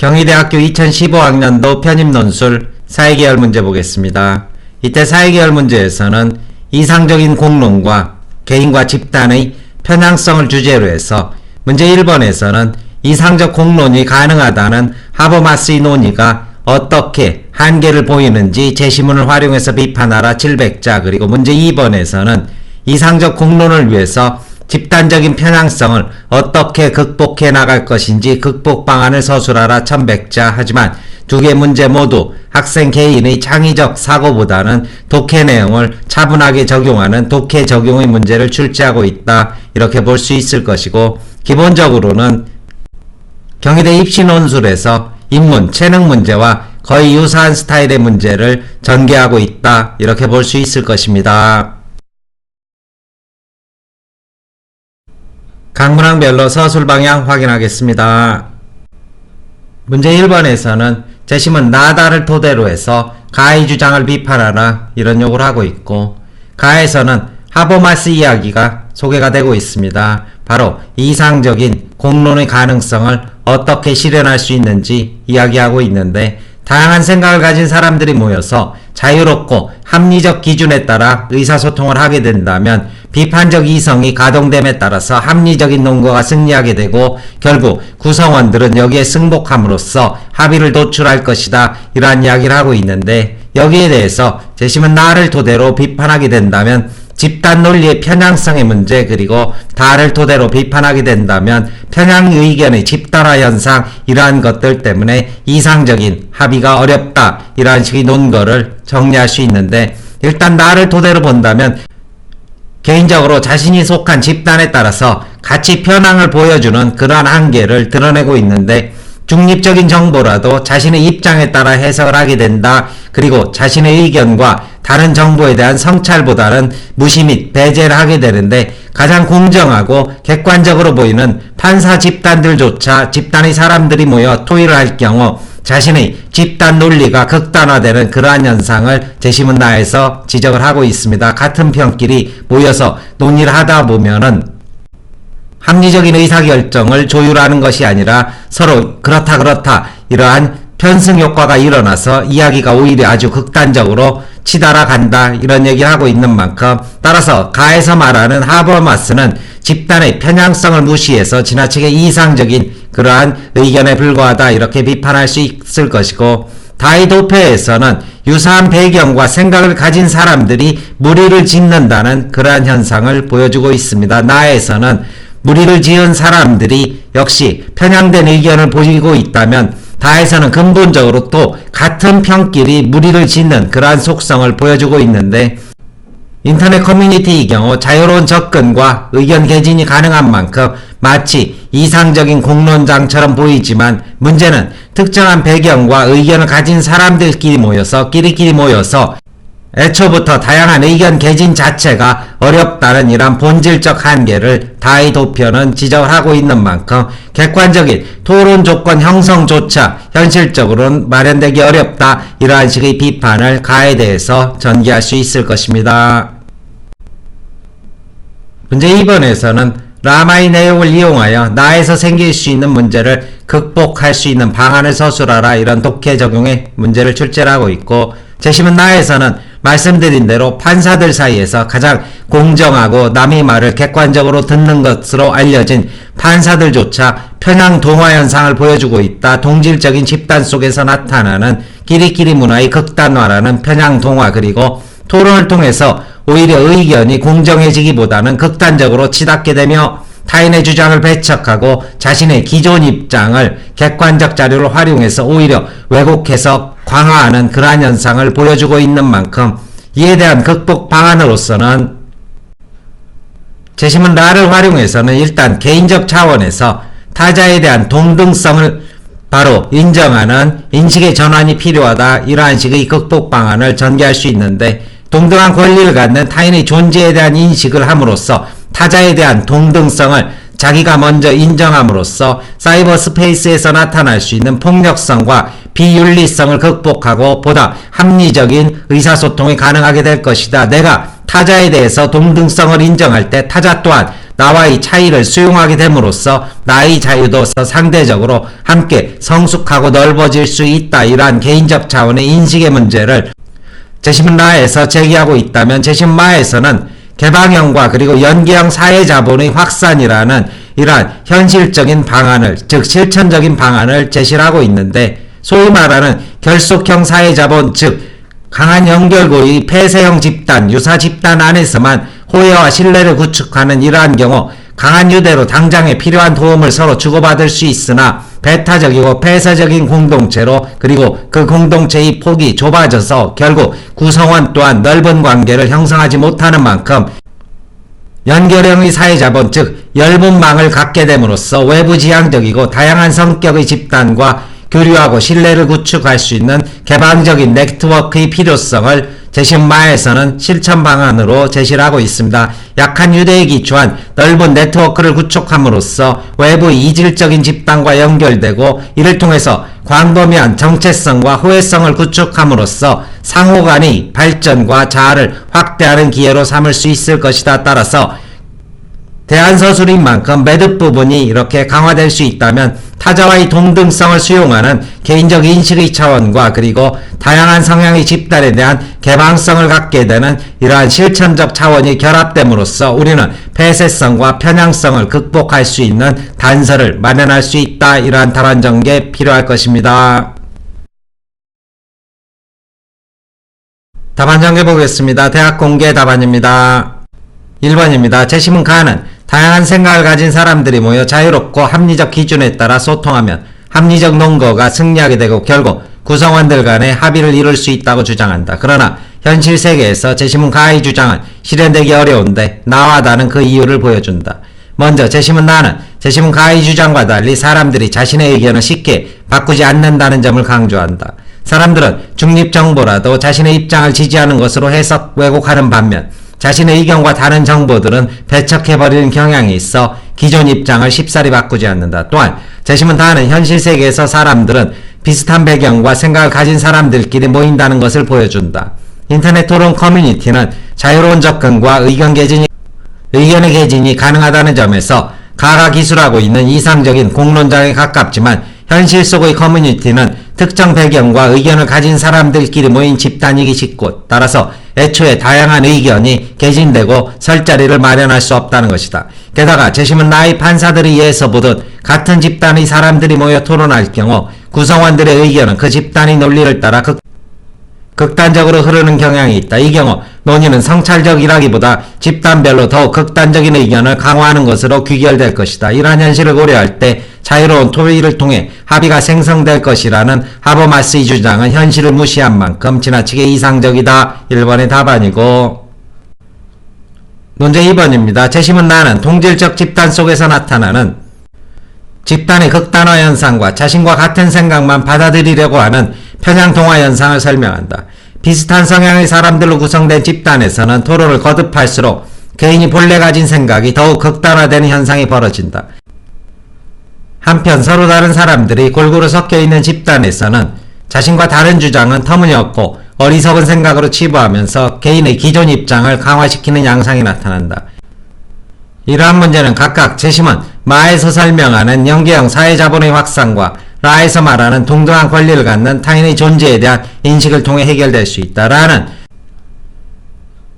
경희대학교 2015학년도 편입논술 사회계열 문제 보겠습니다. 이때 사회계열 문제에서는 이상적인 공론과 개인과 집단의 편향성을 주제로 해서 문제 1번에서는 이상적 공론이 가능하다는 하버마스의 논의가 어떻게 한계를 보이는지 제시문을 활용해서 비판하라 700자, 그리고 문제 2번에서는 이상적 공론을 위해서 집단적인 편향성을 어떻게 극복해 나갈 것인지 극복 방안을 서술하라 1100자. 하지만 두 개 문제 모두 학생 개인의 창의적 사고보다는 독해 내용을 차분하게 적용하는 독해 적용의 문제를 출제하고 있다, 이렇게 볼 수 있을 것이고, 기본적으로는 경희대 입시논술에서 인문, 체능 문제와 거의 유사한 스타일의 문제를 전개하고 있다, 이렇게 볼 수 있을 것입니다. 각 문항별로 서술 방향 확인하겠습니다. 문제 1번에서는 제시문 나다를 토대로 해서 가의 주장을 비판하라, 이런 요구를 하고 있고, 가에서는 하버마스 이야기가 소개가 되고 있습니다. 바로 이상적인 공론의 가능성을 어떻게 실현할 수 있는지 이야기하고 있는데, 다양한 생각을 가진 사람들이 모여서 자유롭고 합리적 기준에 따라 의사소통을 하게 된다면 비판적 이성이 가동됨에 따라서 합리적인 논거가 승리하게 되고, 결국 구성원들은 여기에 승복함으로써 합의를 도출할 것이다, 이러한 이야기를 하고 있는데, 여기에 대해서 제시문 나를 토대로 비판하게 된다면 집단 논리의 편향성의 문제, 그리고 다를 토대로 비판하게 된다면 편향 의견의 집단화 현상, 이러한 것들 때문에 이상적인 합의가 어렵다, 이러한 식의 논거를 정리할 수 있는데, 일단 나를 토대로 본다면 개인적으로 자신이 속한 집단에 따라서 같이 편향을 보여주는 그러한 한계를 드러내고 있는데, 중립적인 정보라도 자신의 입장에 따라 해석을 하게 된다. 그리고 자신의 의견과 다른 정보에 대한 성찰보다는 무시 및 배제를 하게 되는데, 가장 공정하고 객관적으로 보이는 판사 집단들조차 집단의 사람들이 모여 토의를 할 경우 자신의 집단 논리가 극단화되는 그러한 현상을 제시문 나에서 지적을 하고 있습니다. 같은 편끼리 모여서 논의를 하다 보면은 합리적인 의사결정을 조율하는 것이 아니라 서로 그렇다 이러한 편승 효과가 일어나서 이야기가 오히려 아주 극단적으로 치달아 간다, 이런 얘기를 하고 있는 만큼, 따라서 가에서 말하는 하버마스는 집단의 편향성을 무시해서 지나치게 이상적인 그러한 의견에 불과하다, 이렇게 비판할 수 있을 것이고, 다이도페에서는 유사한 배경과 생각을 가진 사람들이 무리를 짓는다는 그러한 현상을 보여주고 있습니다. 나에서는 무리를 지은 사람들이 역시 편향된 의견을 보이고 있다면, 다에서는 근본적으로 또 같은 편끼리 무리를 짓는 그러한 속성을 보여주고 있는데, 인터넷 커뮤니티의 경우 자유로운 접근과 의견 개진이 가능한 만큼 마치 이상적인 공론장처럼 보이지만, 문제는 특정한 배경과 의견을 가진 사람들끼리 모여서 끼리끼리 모여서 애초부터 다양한 의견 개진 자체가 어렵다는 이러한 본질적 한계를 다이도표는 지적을 하고 있는 만큼 객관적인 토론 조건 형성조차 현실적으로는 마련되기 어렵다, 이러한 식의 비판을 가에 대해서 전개할 수 있을 것입니다. 문제 2번에서는 라마의 내용을 이용하여 나에서 생길 수 있는 문제를 극복할 수 있는 방안을 서술하라, 이런 독해 적용의 문제를 출제를 하고 있고, 제시문 나에서는 말씀드린 대로 판사들 사이에서 가장 공정하고 남의 말을 객관적으로 듣는 것으로 알려진 판사들조차 편향 동화 현상을 보여주고 있다. 동질적인 집단 속에서 나타나는 끼리끼리 문화의 극단화라는 편향 동화, 그리고 토론을 통해서 오히려 의견이 공정해지기보다는 극단적으로 치닫게 되며 타인의 주장을 배척하고 자신의 기존 입장을 객관적 자료를 활용해서 오히려 왜곡해서 강화하는 그러한 현상을 보여주고 있는 만큼, 이에 대한 극복 방안으로서는 제시문 라를 활용해서는 일단 개인적 차원에서 타자에 대한 동등성을 바로 인정하는 인식의 전환이 필요하다, 이러한 식의 극복 방안을 전개할 수 있는데, 동등한 권리를 갖는 타인의 존재에 대한 인식을 함으로써 타자에 대한 동등성을 자기가 먼저 인정함으로써 사이버 스페이스에서 나타날 수 있는 폭력성과 비윤리성을 극복하고 보다 합리적인 의사소통이 가능하게 될 것이다. 내가 타자에 대해서 동등성을 인정할 때 타자 또한 나와의 차이를 수용하게 됨으로써 나의 자유도 상대적으로 함께 성숙하고 넓어질 수 있다. 이러한 개인적 차원의 인식의 문제를 제시문 라에서 제기하고 있다면, 제시문 마에서는 개방형과 그리고 연계형 사회자본의 확산이라는 이러한 현실적인 방안을, 즉 실천적인 방안을 제시를 하고 있는데, 소위 말하는 결속형 사회자본, 즉 강한 연결고의 폐쇄형 집단, 유사 집단 안에서만 호혜와 신뢰를 구축하는 이러한 경우 강한 유대로 당장에 필요한 도움을 서로 주고받을 수 있으나, 배타적이고 폐쇄적인 공동체로, 그리고 그 공동체의 폭이 좁아져서 결국 구성원 또한 넓은 관계를 형성하지 못하는 만큼 연결형의 사회자본, 즉 열분망을 갖게 됨으로써 외부지향적이고 다양한 성격의 집단과 교류하고 신뢰를 구축할 수 있는 개방적인 네트워크의 필요성을 제시문마에서는 실천 방안으로 제시를 하고 있습니다. 약한 유대에 기초한 넓은 네트워크를 구축함으로써 외부 이질적인 집단과 연결되고, 이를 통해서 광범위한 정체성과 호혜성을 구축함으로써 상호간의 발전과 자아를 확대하는 기회로 삼을 수 있을 것이다. 따라서 대안서술인 만큼 매듭 부분이 이렇게 강화될 수 있다면 타자와의 동등성을 수용하는 개인적 인식의 차원과 그리고 다양한 성향의 집단에 대한 개방성을 갖게 되는 이러한 실천적 차원이 결합됨으로써 우리는 폐쇄성과 편향성을 극복할 수 있는 단서를 마련할 수 있다. 이러한 답안 전개 필요할 것입니다. 답안 전개 보겠습니다. 대학 공개 답안입니다. 1번입니다. 제시문 가는 다양한 생각을 가진 사람들이 모여 자유롭고 합리적 기준에 따라 소통하면 합리적 논거가 승리하게 되고 결국 구성원들 간의 합의를 이룰 수 있다고 주장한다. 그러나 현실 세계에서 제시문 가의 주장은 실현되기 어려운데 나와 나는 그 이유를 보여준다. 먼저 제시문 나는 제시문 가의 주장과 달리 사람들이 자신의 의견을 쉽게 바꾸지 않는다는 점을 강조한다. 사람들은 중립정보라도 자신의 입장을 지지하는 것으로 해석 왜곡하는 반면 자신의 의견과 다른 정보들은 배척해버리는 경향이 있어 기존 입장을 쉽사리 바꾸지 않는다. 또한 제시문 다는 현실 세계에서 사람들은 비슷한 배경과 생각을 가진 사람들끼리 모인다는 것을 보여준다. 인터넷 토론 커뮤니티는 자유로운 접근과 의견의 개진이 가능하다는 점에서 가가 기술하고 있는 이상적인 공론장에 가깝지만, 현실 속의 커뮤니티는 특정 배경과 의견을 가진 사람들끼리 모인 집단이기 쉽고, 따라서 애초에 다양한 의견이 개진되고 설 자리를 마련할 수 없다는 것이다. 게다가 제시문 나의 판사들에 의해서 보듯 같은 집단의 사람들이 모여 토론할 경우 구성원들의 의견은 그 집단의 논리를 따라 극단적으로 흐르는 경향이 있다. 이 경우 논의는 성찰적이라기보다 집단별로 더욱 극단적인 의견을 강화하는 것으로 귀결될 것이다. 이러한 현실을 고려할 때 자유로운 토의를 통해 합의가 생성될 것이라는 하버마스의 주장은 현실을 무시한 만큼 지나치게 이상적이다. 1번의 답안이고, 문제 2번입니다. 제시문 나는 동질적 집단 속에서 나타나는 집단의 극단화 현상과 자신과 같은 생각만 받아들이려고 하는 편향 동화 현상을 설명한다. 비슷한 성향의 사람들로 구성된 집단에서는 토론을 거듭할수록 개인이 본래 가진 생각이 더욱 극단화되는 현상이 벌어진다. 한편 서로 다른 사람들이 골고루 섞여있는 집단에서는 자신과 다른 주장은 터무니없고 어리석은 생각으로 치부하면서 개인의 기존 입장을 강화시키는 양상이 나타난다. 이러한 문제는 각각 제시문 마에서 설명하는 연계형 사회자본의 확산과 라에서 말하는 동등한 권리를 갖는 타인의 존재에 대한 인식을 통해 해결될 수 있다라는,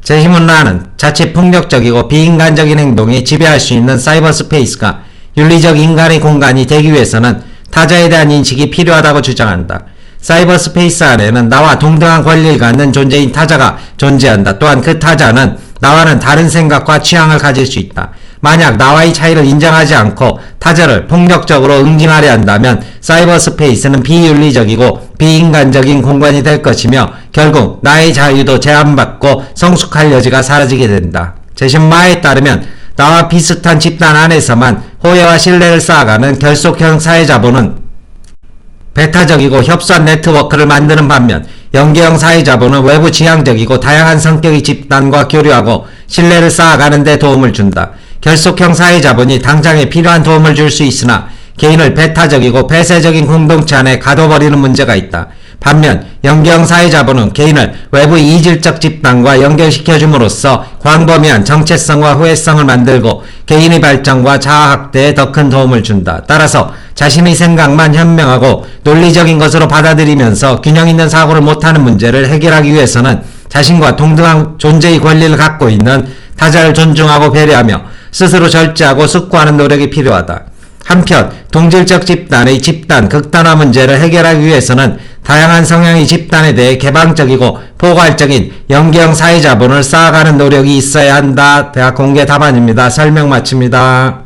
제시문 라는 자칫 폭력적이고 비인간적인 행동이 지배할 수 있는 사이버 스페이스가 윤리적 인간의 공간이 되기 위해서는 타자에 대한 인식이 필요하다고 주장한다. 사이버 스페이스 안에는 나와 동등한 권리를 갖는 존재인 타자가 존재한다. 또한 그 타자는 나와는 다른 생각과 취향을 가질 수 있다. 만약 나와의 차이를 인정하지 않고 타자를 폭력적으로 응징하려 한다면 사이버 스페이스는 비윤리적이고 비인간적인 공간이 될 것이며 결국 나의 자유도 제한받고 성숙할 여지가 사라지게 된다. 제시문 마에 따르면 나와 비슷한 집단 안에서만 호혜와 신뢰를 쌓아가는 결속형 사회자본은 배타적이고 협소한 네트워크를 만드는 반면, 연계형 사회자본은 외부 지향적이고 다양한 성격의 집단과 교류하고 신뢰를 쌓아가는 데 도움을 준다. 결속형 사회자본이 당장에 필요한 도움을 줄 수 있으나 개인을 배타적이고 폐쇄적인 공동체 안에 가둬버리는 문제가 있다. 반면 연계형 사회자본은 개인을 외부 이질적 집단과 연결시켜줌으로써 광범위한 정체성과 후회성을 만들고 개인의 발전과 자아학대에 더 큰 도움을 준다. 따라서 자신의 생각만 현명하고 논리적인 것으로 받아들이면서 균형 있는 사고를 못하는 문제를 해결하기 위해서는 자신과 동등한 존재의 권리를 갖고 있는 타자를 존중하고 배려하며 스스로 절제하고 숙고하는 노력이 필요하다. 한편 동질적 집단의 집단 극단화 문제를 해결하기 위해서는 다양한 성향의 집단에 대해 개방적이고 포괄적인 연계형 사회자본을 쌓아가는 노력이 있어야 한다. 대학 공개 답안입니다. 설명 마칩니다.